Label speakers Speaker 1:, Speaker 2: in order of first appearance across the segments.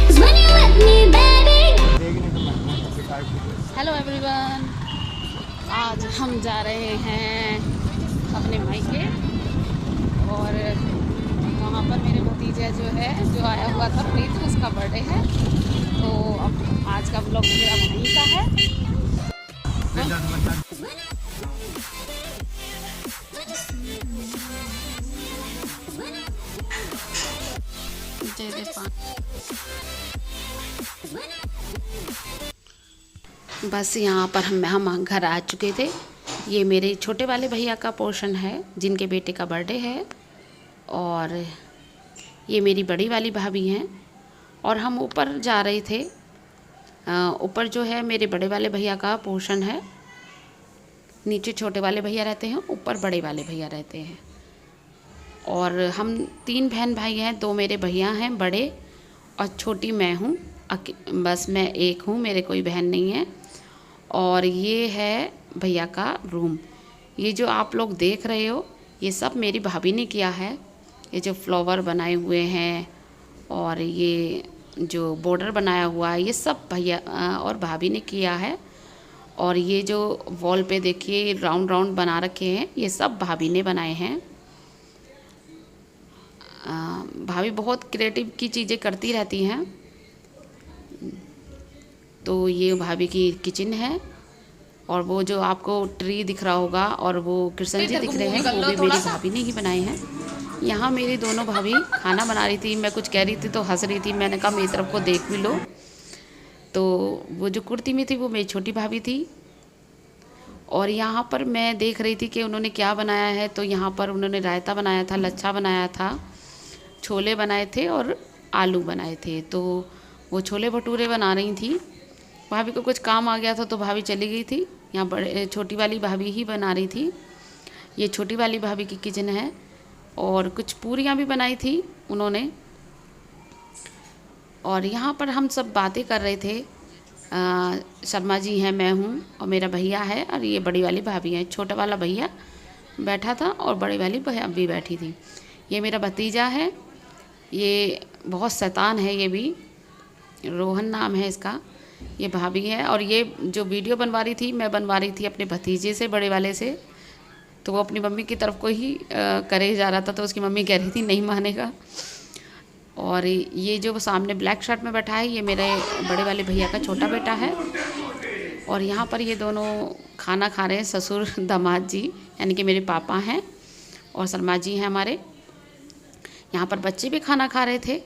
Speaker 1: Hello everyone, आज हम जा रहे हैं अपने मायके और वहाँ पर मेरे भतीजा जो है जो आया हुआ था प्रीत, उसका बर्थडे है। तो अब आज का ब्लॉग मेरा वहीं का है। बस यहाँ पर हम घर आ चुके थे। ये मेरे छोटे वाले भैया का पोर्शन है जिनके बेटे का बर्थडे है, और ये मेरी बड़ी वाली भाभी हैं। और हम ऊपर जा रहे थे। ऊपर जो है मेरे बड़े वाले भैया का पोर्शन है, नीचे छोटे वाले भैया रहते हैं, ऊपर बड़े वाले भैया रहते हैं। और हम 3 बहन भाई हैं, 2 मेरे भैया हैं बड़े और छोटी मैं हूँ। बस मैं एक हूँ, मेरे कोई बहन नहीं है। और ये है भैया का रूम। ये जो आप लोग देख रहे हो ये सब मेरी भाभी ने किया है। ये जो फ्लावर बनाए हुए हैं और ये जो बॉर्डर बनाया हुआ है ये सब भैया और भाभी ने किया है। और ये जो वॉल पे देखिए राउंड राउंड बना रखे हैं ये सब भाभी ने बनाए हैं। भाभी बहुत क्रिएटिव की चीज़ें करती रहती हैं। तो ये भाभी की किचन है, और वो जो आपको ट्री दिख रहा होगा और वो कृष्ण जी दिख रहे हैं वो भी मेरी भाभी ने ही बनाए हैं। यहाँ मेरी दोनों भाभी खाना बना रही थी, मैं कुछ कह रही थी तो हंस रही थी। मैंने कहा मेरी तरफ को देख भी लो। तो वो जो कुर्ती में थी वो मेरी छोटी भाभी थी। और यहाँ पर मैं देख रही थी कि उन्होंने क्या बनाया है। तो यहाँ पर उन्होंने रायता बनाया था, लच्छा बनाया था, छोले बनाए थे और आलू बनाए थे। तो वो छोले भटूरे बना रही थी। भाभी को कुछ काम आ गया था तो भाभी चली गई थी। यहाँ छोटी वाली भाभी ही बना रही थी। ये छोटी वाली भाभी की किचन है। और कुछ पूरियाँ भी बनाई थी उन्होंने। और यहाँ पर हम सब बातें कर रहे थे। शर्मा जी हैं, मैं हूँ और मेरा भैया है, और ये बड़ी वाली भाभी है। छोटा वाला भैया बैठा था और बड़ी वाली भाभी बैठी थी। ये मेरा भतीजा है, ये बहुत शैतान है, ये भी रोहन नाम है इसका। ये भाभी है। और ये जो वीडियो बनवा रही थी मैं बनवा रही थी अपने भतीजे से, बड़े वाले से। तो वो अपनी मम्मी की तरफ को ही करे जा रहा था, तो उसकी मम्मी कह रही थी नहीं मानेगा। और ये जो सामने ब्लैक शर्ट में बैठा है ये मेरे बड़े वाले भैया का छोटा बेटा है। और यहाँ पर ये दोनों खाना खा रहे हैं, ससुर दामाद जी यानी कि मेरे पापा हैं और शर्मा जी हैं हमारे। यहाँ पर बच्चे भी खाना खा रहे थे।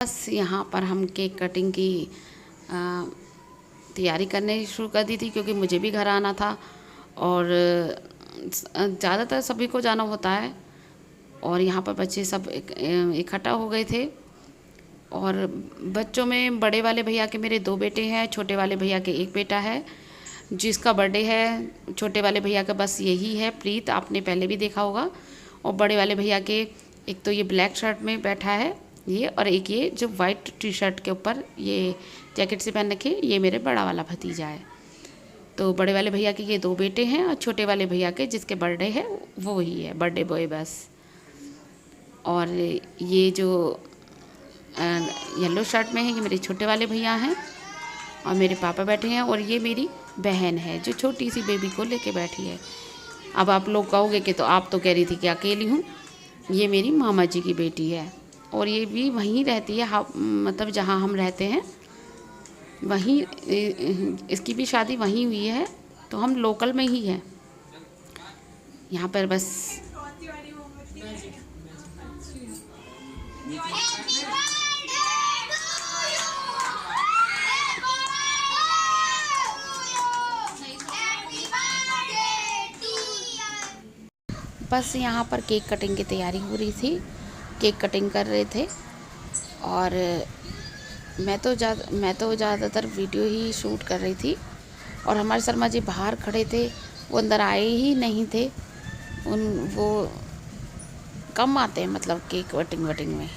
Speaker 1: बस यहाँ पर हम केक कटिंग की तैयारी करने शुरू कर दी थी, क्योंकि मुझे भी घर आना था और ज़्यादातर सभी को जाना होता है। और यहाँ पर बच्चे सब इकट्ठा हो गए थे। और बच्चों में बड़े वाले भैया के मेरे 2 बेटे हैं, छोटे वाले भैया के 1 बेटा है जिसका बर्थडे है। छोटे वाले भैया का बस यही है प्रीत, आपने पहले भी देखा होगा। और बड़े वाले भैया के एक तो ये ब्लैक शर्ट में बैठा है ये, और एक ये जो वाइट टी शर्ट के ऊपर ये जैकेट से पहन रखे, ये मेरे बड़ा वाला भतीजा है। तो बड़े वाले भैया के ये 2 बेटे हैं, और छोटे वाले भैया के जिसके बर्थडे है वो ही है बर्थडे बॉय बस। और ये जो येलो शर्ट में है ये मेरे छोटे वाले भैया हैं और मेरे पापा बैठे हैं। और ये मेरी बहन है जो छोटी सी बेबी को लेके बैठी है। अब आप लोग कहोगे कि तो आप तो कह रही थी कि अकेली हूँ। ये मेरी मामा जी की बेटी है, और ये भी वहीं रहती है, मतलब जहाँ हम रहते हैं वहीं। इसकी भी शादी वहीं हुई है, तो हम लोकल में ही हैं यहाँ पर। बस बस यहाँ पर केक कटिंग की तैयारी हो रही थी, केक कटिंग कर रहे थे। और मैं तो ज़्यादातर वीडियो ही शूट कर रही थी। और हमारे शर्मा जी बाहर खड़े थे, वो अंदर आए ही नहीं थे। वो कम आते हैं मतलब केक कटिंग में।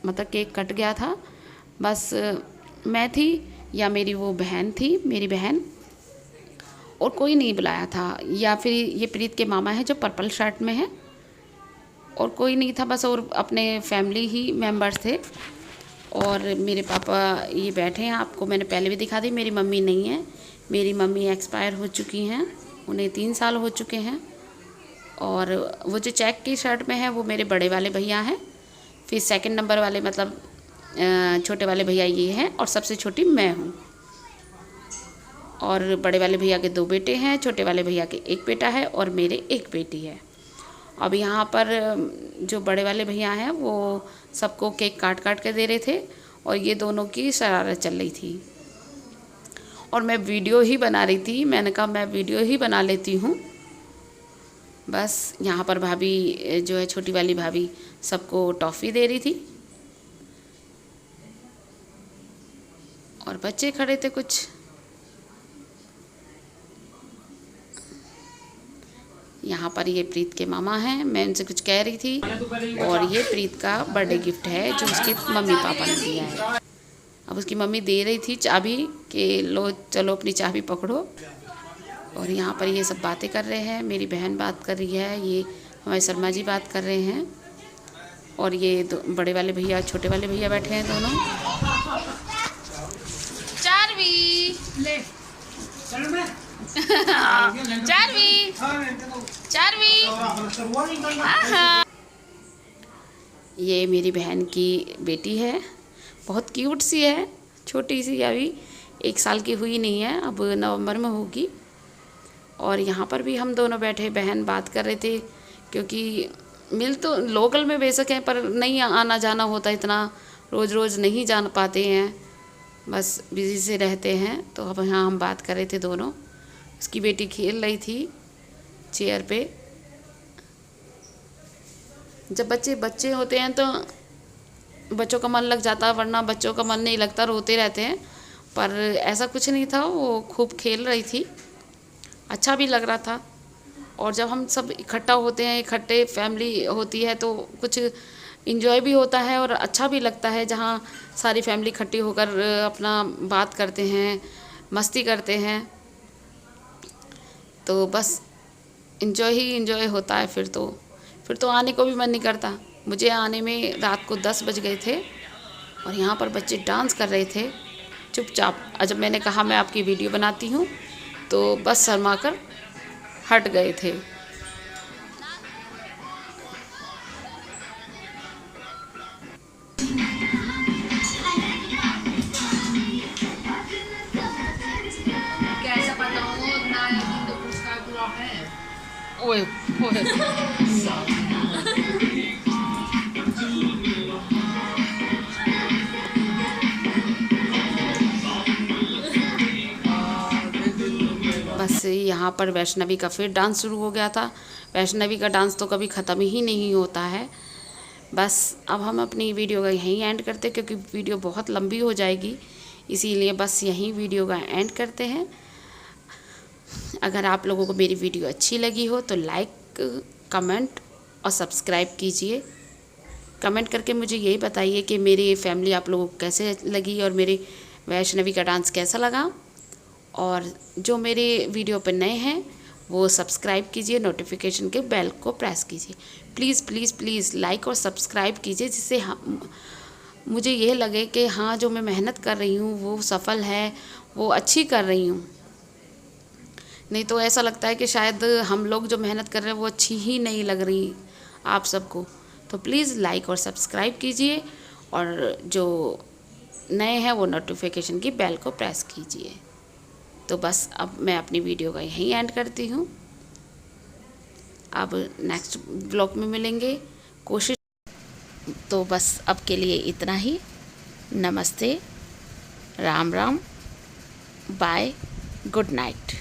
Speaker 1: मतलब केक कट गया था, बस मैं थी या मेरी वो बहन थी, मेरी बहन, और कोई नहीं बुलाया था। या फिर ये प्रीत के मामा हैं जो पर्पल शर्ट में हैं, और कोई नहीं था बस। और अपने फैमिली ही मेंबर्स थे। और मेरे पापा ये बैठे हैं, आपको मैंने पहले भी दिखा दी। मेरी मम्मी नहीं है, मेरी मम्मी एक्सपायर हो चुकी हैं, उन्हें 3 साल हो चुके हैं। और वो जो चेक की शर्ट में है वो मेरे बड़े वाले भैया हैं। फिर सेकंड नंबर वाले मतलब छोटे वाले भैया ये हैं, और सबसे छोटी मैं हूँ। और बड़े वाले भैया के 2 बेटे हैं, छोटे वाले भैया के 1 बेटा है, और मेरे 1 बेटी है। अब यहाँ पर जो बड़े वाले भैया हैं वो सबको केक काट के दे रहे थे, और ये दोनों की शरारत चल रही थी। और मैं वीडियो ही बना रही थी, मैंने कहा मैं वीडियो ही बना लेती हूँ। बस यहाँ पर भाभी जो है, छोटी वाली भाभी, सबको टॉफ़ी दे रही थी। और बच्चे खड़े थे कुछ। यहाँ पर ये प्रीत के मामा हैं, मैं उनसे कुछ कह रही थी। और ये प्रीत का बर्थडे गिफ्ट है जो उसके मम्मी पापा ने दिया है। अब उसकी मम्मी दे रही थी चाबी कि लो चलो अपनी चाबी पकड़ो। और यहाँ पर ये सब बातें कर रहे हैं, मेरी बहन बात कर रही है, ये हमारे शर्मा जी बात कर रहे हैं। और ये बड़े वाले भैया छोटे वाले भैया बैठे हैं दोनों। चारवी चारवी ये मेरी बहन की बेटी है, बहुत क्यूट सी है, छोटी सी, अभी 1 साल की हुई नहीं है, अब नवंबर में होगी। और यहाँ पर भी हम दोनों बैठे बहन बात कर रहे थे, क्योंकि मिल तो लोकल में बेशक है पर नहीं आना जाना होता, इतना रोज़ रोज़ नहीं जान पाते हैं, बस बिज़ी से रहते हैं। तो अब यहाँ हम बात कर रहे थे दोनों। उसकी बेटी खेल रही थी चेयर पे। जब बच्चे होते हैं तो बच्चों का मन लग जाता है, वरना बच्चों का मन नहीं लगता, रोते रहते हैं। पर ऐसा कुछ नहीं था, वो खूब खेल रही थी, अच्छा भी लग रहा था। और जब हम सब इकट्ठा होते हैं, इकट्ठे फैमिली होती है, तो कुछ इंजॉय भी होता है और अच्छा भी लगता है, जहाँ सारी फैमिली इकट्ठी होकर अपना बात करते हैं, मस्ती करते हैं, तो बस इंजॉय ही इंजॉय होता है। फिर तो आने को भी मन नहीं करता। मुझे आने में रात को 10 बज गए थे, और यहाँ पर बच्चे डांस कर रहे थे चुपचाप। जब मैंने कहा मैं आपकी वीडियो बनाती हूँ, तो बस शर्मा कर हट गए थे। ओए बस यहाँ पर वैष्णवी का फिर डांस शुरू हो गया था। वैष्णवी का डांस तो कभी ख़त्म ही नहीं होता है। बस अब हम अपनी वीडियो का यहीं एंड करते हैं, क्योंकि वीडियो बहुत लंबी हो जाएगी, इसीलिए बस यहीं वीडियो का एंड करते हैं। अगर आप लोगों को मेरी वीडियो अच्छी लगी हो तो लाइक, कमेंट और सब्सक्राइब कीजिए। कमेंट करके मुझे यही बताइए कि मेरी फैमिली आप लोगों को कैसे लगी और मेरी वैष्णवी का डांस कैसा लगा। और जो मेरे वीडियो पर नए हैं वो सब्सक्राइब कीजिए, नोटिफिकेशन के बेल को प्रेस कीजिए। प्लीज़ प्लीज़ प्लीज़ लाइक और सब्सक्राइब कीजिए, जिससे मुझे ये लगे कि हाँ, जो मैं मेहनत कर रही हूँ वो सफल है, वो अच्छी कर रही हूँ। नहीं तो ऐसा लगता है कि शायद हम लोग जो मेहनत कर रहे हैं वो अच्छी ही नहीं लग रही आप सबको। तो प्लीज़ लाइक और सब्सक्राइब कीजिए। और जो नए हैं वो नोटिफिकेशन की बेल को प्रेस कीजिए। तो बस अब मैं अपनी वीडियो का यहीं एंड करती हूँ। अब नेक्स्ट ब्लॉग में मिलेंगे, कोशिश। तो बस अब के लिए इतना ही। नमस्ते, Ram Ram, bye, good night.